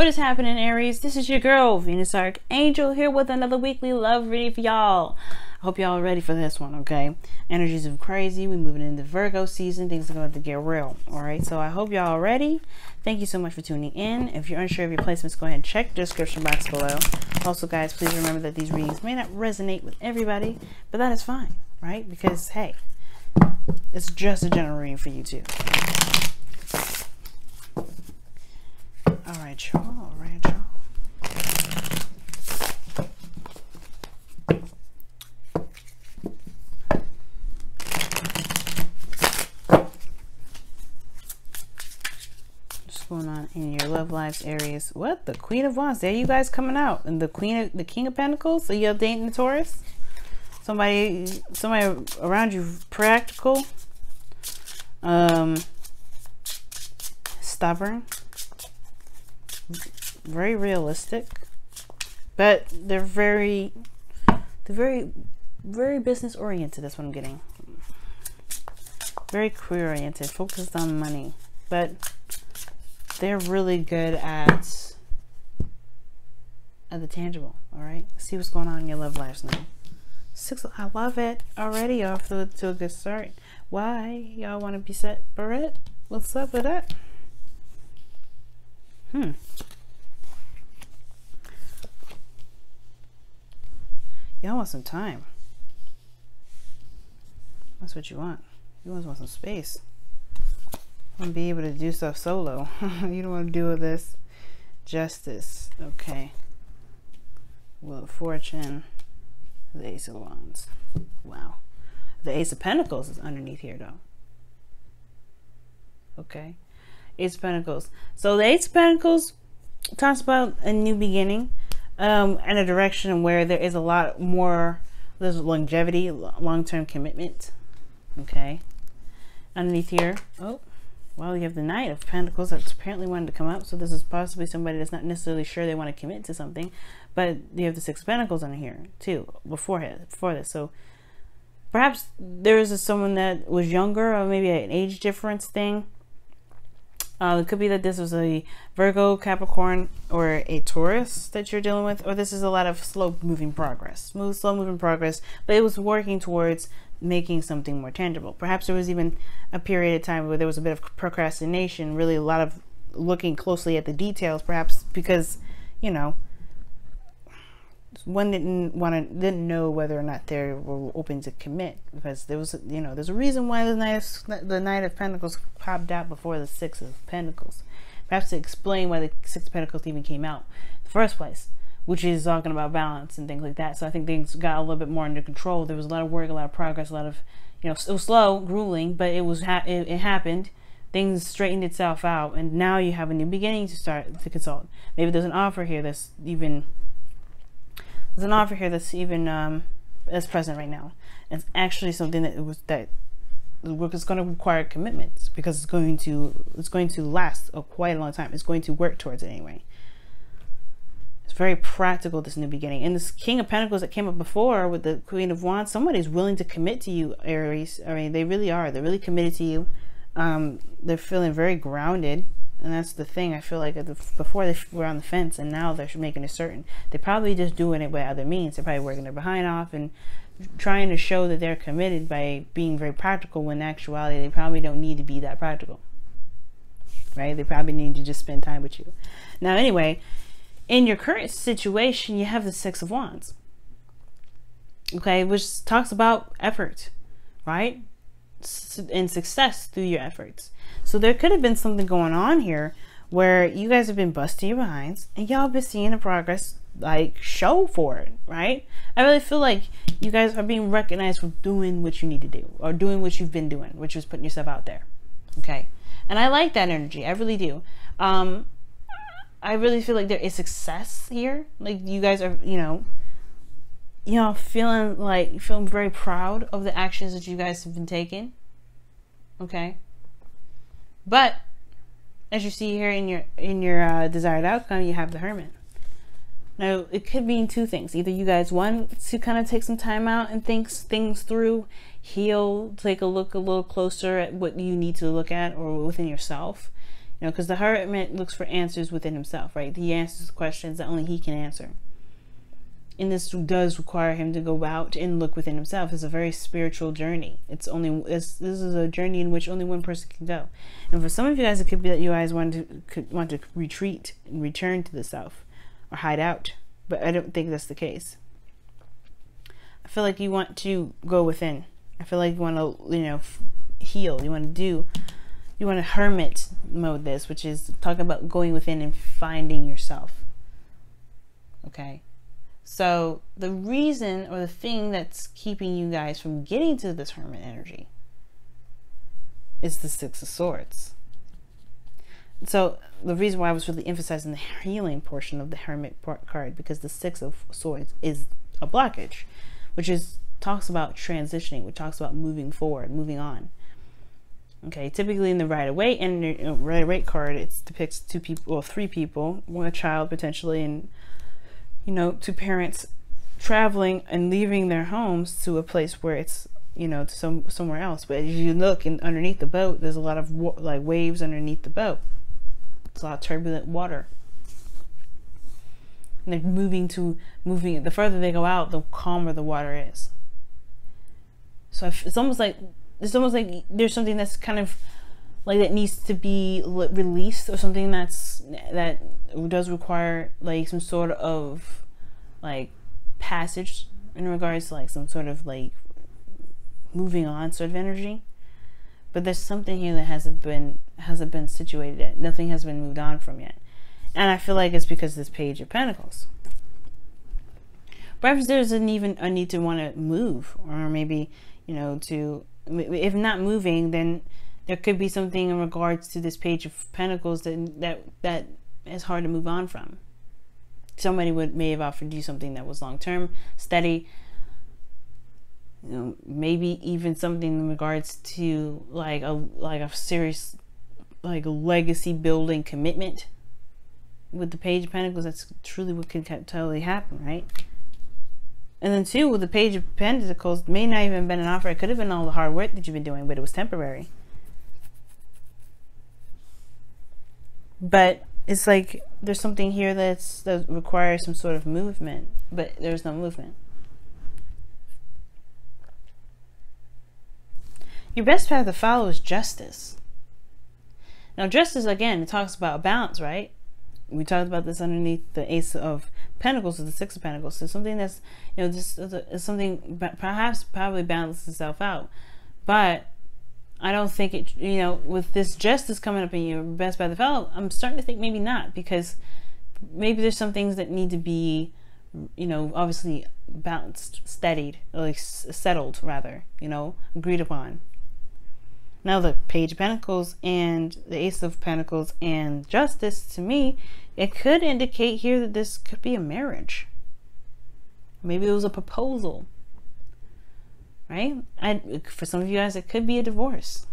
What is happening, Aries? This is your girl, Venus Archangel, here with another weekly love reading for y'all. I hope y'all are ready for this one, okay? Energies are crazy. We're moving into Virgo season. Things are going to get real, all right? So I hope y'all are ready. Thank you so much for tuning in. If you're unsure of your placements, go ahead and check the description box below. Also, guys, please remember that these readings may not resonate with everybody, but that is fine, right? Because, hey, it's just a general reading for you, too. All right, y'all. All right, y'all. What's going on in your love lives, Aries? What? The Queen of Wands. There you guys coming out. And the King of Pentacles. So you're dating the Taurus? Somebody around you practical. Stubborn. Very realistic, but they're very business oriented. That's what I'm getting. Very career oriented, focused on money, but they're really good at the tangible. All right, let's see what's going on in your love lives now. I love it already. Off to a good start. Why y'all want to be separate? What's up with that? Y'all want some time. That's what you want. You always want some space. You want to be able to do stuff solo. You don't want to do this. Justice. Okay. Wheel of Fortune. The Ace of Wands. Wow. The Ace of Pentacles is underneath here, though. Okay. Ace of Pentacles. So the Ace of Pentacles talks about a new beginning. And a direction where there is a lot more, there's longevity, long-term commitment. Okay. Underneath here, oh, well, you have the Knight of Pentacles that's apparently wanted to come up. So this is possibly somebody that's not necessarily sure they want to commit to something, but you have the Six of Pentacles under here too, before this. So perhaps there is someone that was younger, or maybe an age difference thing. It could be that this was a Virgo, Capricorn, or a Taurus that you're dealing with, or this is a lot of slow moving progress, slow moving progress, but it was working towards making something more tangible. Perhaps there was even a period of time where there was a bit of procrastination, really a lot of looking closely at the details, perhaps because, you know, one didn't know whether or not they were open to commit, because there was, you know, there's a reason why the Knight of Pentacles popped out before the Six of Pentacles. Perhaps to explain why the Six of Pentacles even came out in the first place, which is talking about balance and things like that. So I think things got a little bit more under control. There was a lot of work, a lot of progress, a lot of, you know, it was slow, grueling, but it was it happened. Things straightened itself out, and now you have a new beginning to start to consult. Maybe there's an offer here that's even. There's an offer here that's even that's present right now. It's actually something that the work is going to require commitments, because it's going to last quite a long time. It's going to work towards it anyway. It's very practical, this new beginning. And this King of Pentacles that came up before with the Queen of Wands, somebody's willing to commit to you, Aries. I mean, they really are. They're really committed to you. They're feeling very grounded. And that's the thing. I feel like before they were on the fence, and now they're making it certain. They're probably just doing it by other means. They're probably working their behind off and trying to show that they're committed by being very practical, when in actuality they probably don't need to be that practical. Right? They probably need to just spend time with you. Now, anyway, in your current situation, you have the Six of Wands. Okay? Which talks about effort. Right? And success through your efforts. So there could have been something going on here where you guys have been busting your behinds, and y'all been seeing the progress like show for it, right? I really feel like you guys are being recognized for doing what you need to do, or doing what you've been doing, which is putting yourself out there. Okay. And I like that energy. I really do. I really feel like there is success here. Like you guys are, you know, feeling very proud of the actions that you guys have been taking. Okay. But as you see here in your desired outcome, you have the Hermit. Now, it could mean two things. Either you guys want to kind of take some time out and think things through, heal, take a look a little closer at what you need to look at or within yourself. You know, because the hermit looks for answers within himself, right? He answers questions that only he can answer. And this does require him to go out and look within himself. It's a very spiritual journey. This is a journey in which only one person can go. And for some of you guys, it could be that you guys want to retreat and return to the self or hide out. But I don't think that's the case. I feel like you want to go within. I feel like you want to, you know, heal. You want to hermit mode this, which is talk about going within and finding yourself. Okay. So the reason or the thing that's keeping you guys from getting to this hermit energy is the Six of Swords. So the reason why I was really emphasizing the healing portion of the hermit card, because the Six of Swords is a blockage, which talks about transitioning, which talks about moving forward, moving on. Okay, typically in the Rider-Waite and Rider-Waite card, it depicts two people, or three people, a child potentially, and you know, two parents traveling and leaving their homes to a place where it's, you know, somewhere else. But as you look underneath the boat, there's a lot of like waves underneath the boat. It's a lot of turbulent water. And they're moving. The further they go out, the calmer the water is. So it's almost like there's something that's kind of like that needs to be released, or something that does require like some sort of like passage in regards to like some sort of like moving on sort of energy. But there's something here that hasn't been situated yet. Nothing has been moved on from yet. And I feel like it's because of this Page of Pentacles. Perhaps there's even a need to want to move, or maybe, you know, if not moving, then there could be something in regards to this Page of Pentacles that is hard to move on from. Somebody may have offered you something that was long-term, steady, you know, maybe even something in regards to like a serious like legacy building commitment. With the Page of Pentacles, that's truly what could totally happen, right? And then too, with the Page of Pentacles, may not even been an offer. It could have been all the hard work that you've been doing, but it was temporary. But it's like there's something here that requires some sort of movement, but there's no movement. Your best path to follow is justice. Now, justice, again, it talks about balance, right? We talked about this underneath the Ace of Pentacles or the Six of Pentacles. So something that's, you know, this is something probably balances itself out. But I don't think it, you know, with this justice coming up in your best path to follow, I'm starting to think maybe not, because maybe there's some things that need to be, you know, obviously balanced, steadied, like settled rather, you know, agreed upon. Now the Page of Pentacles and the Ace of Pentacles and Justice, to me, it could indicate here that this could be a marriage. Maybe it was a proposal, right? For some of you guys, it could be a divorce.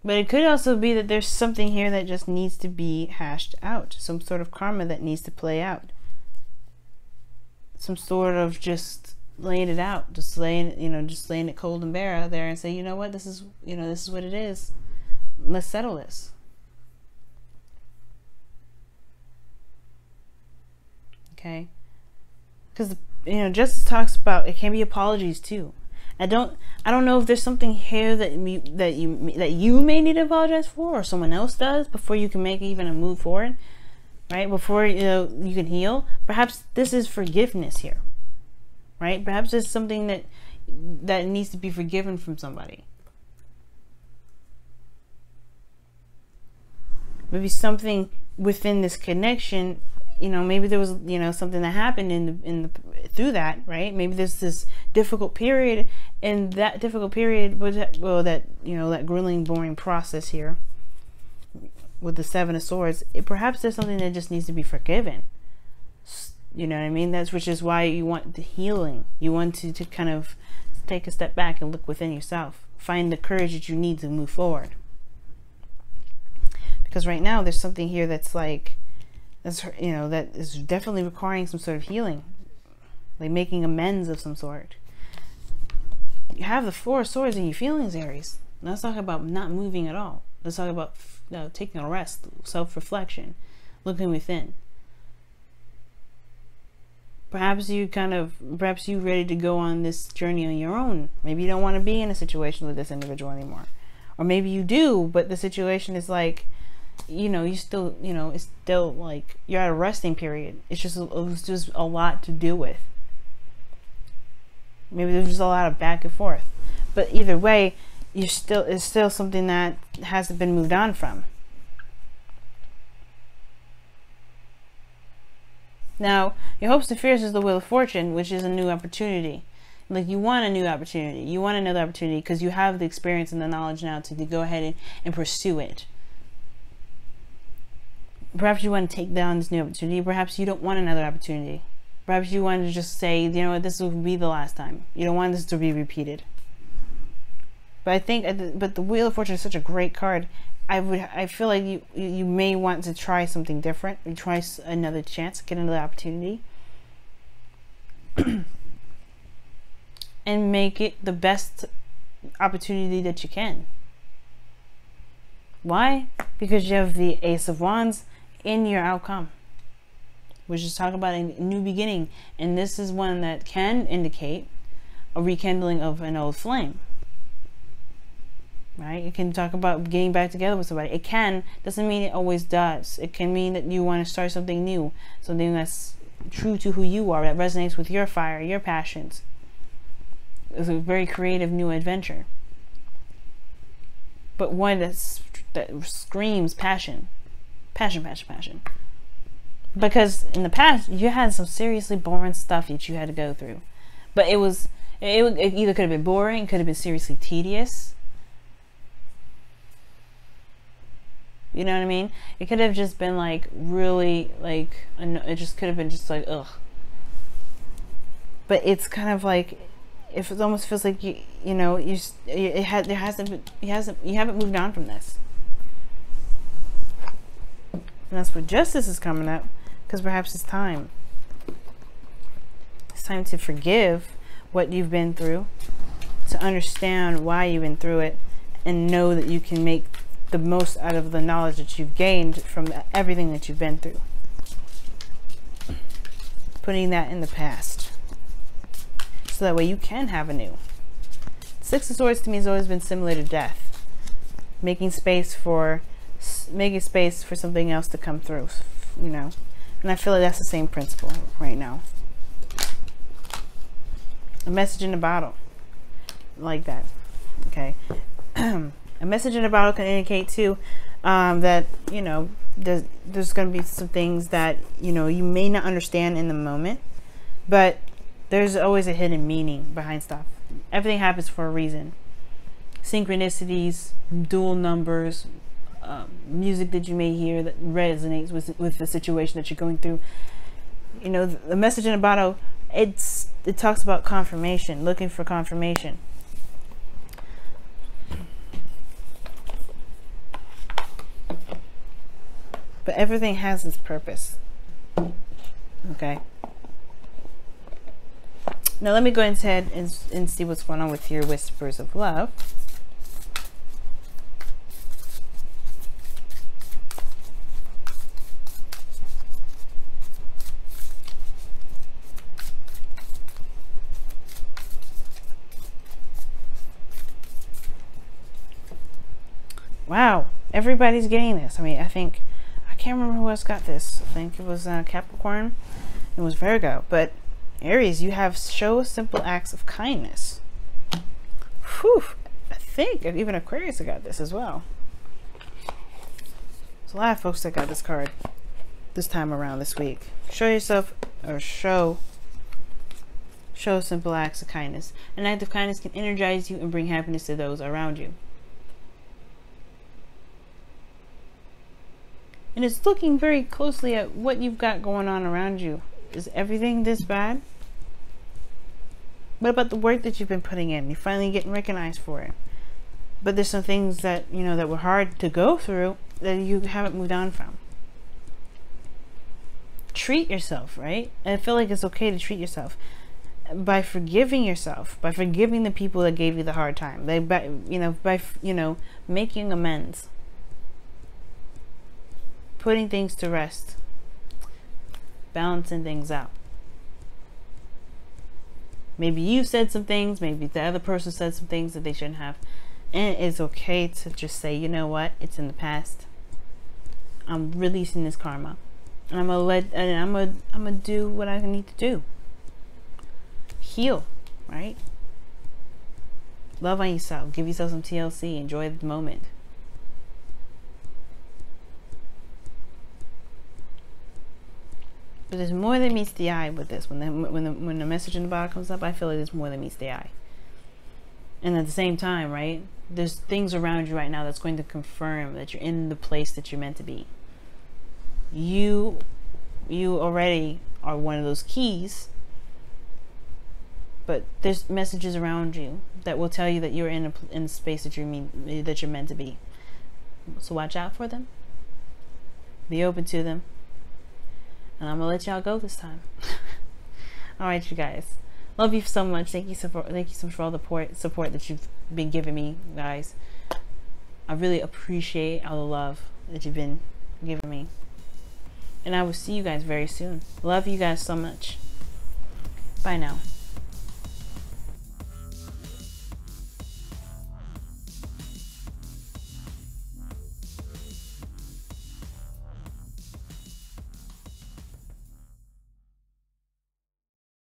But it could also be that there's something here that just needs to be hashed out. Some sort of karma that needs to play out. Some sort of just laying it out, just laying it cold and bare out there and say, you know what, this is what it is. Let's settle this. Okay, because you know, justice talks about it can be apologies too. I don't know if there's something here that you may need to apologize for, or someone else does, before you can make even a move forward, right? Before you can heal. Perhaps this is forgiveness here. Right? Perhaps there's something that needs to be forgiven from somebody. Maybe something within this connection, you know, maybe there was, you know, something that happened through that, right? Maybe there's this difficult period, and that difficult period was, well, that, you know, that grueling, boring process here with the Seven of Swords. Perhaps there's something that just needs to be forgiven. You know what I mean? Which is why you want the healing. You want to kind of take a step back and look within yourself. Find the courage that you need to move forward. Because right now there's something here that's like, you know, that is definitely requiring some sort of healing. Like making amends of some sort. You have the Four of Swords in your feelings, Aries. Let's talk about not moving at all. Let's talk about taking a rest, self-reflection, looking within. Perhaps you're ready to go on this journey on your own. Maybe you don't want to be in a situation with this individual anymore. Or maybe you do, but the situation is like, you still, it's still like you're at a resting period. It was just a lot to deal with. Maybe there's just a lot of back and forth. But either way, it's still something that hasn't been moved on from. Now, your hopes and fears is the Wheel of Fortune, which is a new opportunity. Like, you want a new opportunity. You want another opportunity because you have the experience and the knowledge now to go ahead and pursue it. Perhaps you want to take down this new opportunity. Perhaps you don't want another opportunity. Perhaps you want to just say, you know what, this will be the last time. You don't want this to be repeated. But but the Wheel of Fortune is such a great card. I feel like you may want to try something different, and try another chance, get another opportunity, and make it the best opportunity that you can. Why? Because you have the Ace of Wands in your outcome, which is talking about a new beginning, and this is one that can indicate a rekindling of an old flame. Right? It can talk about getting back together with somebody. It doesn't mean it always does. It can mean that you want to start something new, something that's true to who you are, that resonates with your fire, your passions. It's a very creative new adventure, but one that screams passion. Because in the past you had some seriously boring stuff that you had to go through, but it either could have been boring, could have been seriously tedious. You know what I mean? It could have just been like really like, it just could have been just like, ugh. But it's kind of like, if it almost feels like you haven't moved on from this. And that's where justice is coming up, because perhaps it's time. It's time to forgive what you've been through, to understand why you've been through it, and know that you can make the most out of the knowledge that you've gained from everything that you've been through. Putting that in the past, so that way you can have a new. Six of Swords to me has always been similar to death, making space for something else to come through, and I feel like that's the same principle right now. A message in a bottle, like that. Okay. A message in a bottle can indicate too that there's going to be some things that you may not understand in the moment, but there's always a hidden meaning behind stuff. Everything happens for a reason. Synchronicities, dual numbers, music that you may hear that resonates with the situation that you're going through. The message in a bottle, it talks about confirmation, looking for confirmation. But everything has its purpose. Okay. Now let me go ahead and see what's going on with your Whispers of Love. Wow, everybody's getting this. I mean, I can't remember who else got this. I think it was Capricorn. It was Virgo. But Aries, you have show simple acts of kindness. Whew. I think even Aquarius got this as well. There's a lot of folks that got this card this time around this week. Show yourself, or show simple acts of kindness. An act of kindness can energize you and bring happiness to those around you. And it's looking very closely at what you've got going on around you. Is everything this bad? What about the work that you've been putting in? You're finally getting recognized for it. But there's some things that, that were hard to go through that you haven't moved on from. Treat yourself, right? And I feel like it's okay to treat yourself. By forgiving yourself, by forgiving the people that gave you the hard time. By making amends. putting things to rest, balancing things out. Maybe you said some things, maybe the other person said some things that they shouldn't have. And it's okay to just say, you know what, it's in the past. I'm releasing this karma. And I'm gonna do what I need to do. Heal, right? Love on yourself. Give yourself some TLC. Enjoy the moment. But there's more than meets the eye with this. When the message in the bottom comes up, I feel like there's more than meets the eye. And at the same time, right, there's things around you right now that's going to confirm that you're in the place that you're meant to be. You already are one of those keys, but there's messages around you that will tell you that you're in a space that you're meant to be. So watch out for them. Be open to them. And I'm gonna let y'all go this time. All right, you guys. Love you so much. Thank you so much for all the support that you've been giving me, guys. I really appreciate all the love that you've been giving me. And I will see you guys very soon. Love you guys so much. Bye now.